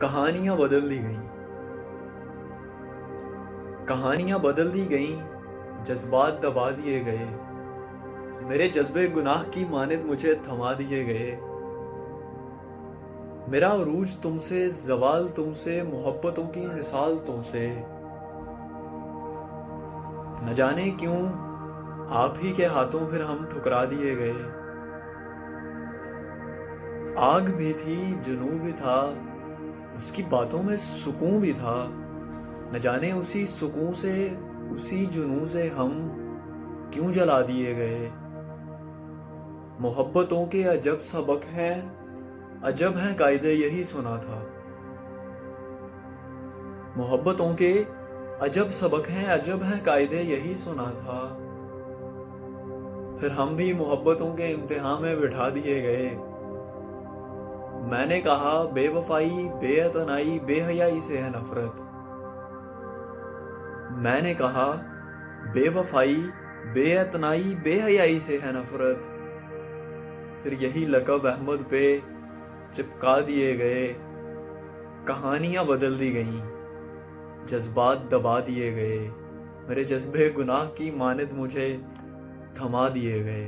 कहानियां बदल दी गईं, कहानियां बदल दी गईं, जज्बात दबा दिए गए, मेरे जज्बे गुनाह की मानिद मुझे थमा दिए गए। मेरा उरूज तुमसे, जवाल तुमसे, मोहब्बतों की मिसाल तुमसे। न जाने क्यों आप ही के हाथों फिर हम ठुकरा दिए गए। आग भी थी, जुनू भी था, उसकी बातों में सुकून भी था। न जाने उसी सुकून से, उसी जुनू से हम क्यों जला दिए गए। मोहब्बतों के अजब सबक हैं, अजब हैं कायदे, यही सुना था। मोहब्बतों के अजब सबक हैं, अजब हैं कायदे, यही सुना था। फिर हम भी मोहब्बतों के इम्तिहान में बिठा दिए गए। मैंने कहा बेवफाई, बेअतनाई, बेहयाई से है नफरत। मैंने कहा बेवफाई, बेअतनाई, बेहयाई से है नफरत। फिर यही लक़ब अहमद पे चिपका दिए गए। कहानियां बदल दी गईं, जज्बात दबा दिए गए, मेरे जज्बे गुनाह की मानिद मुझे थमा दिए गए।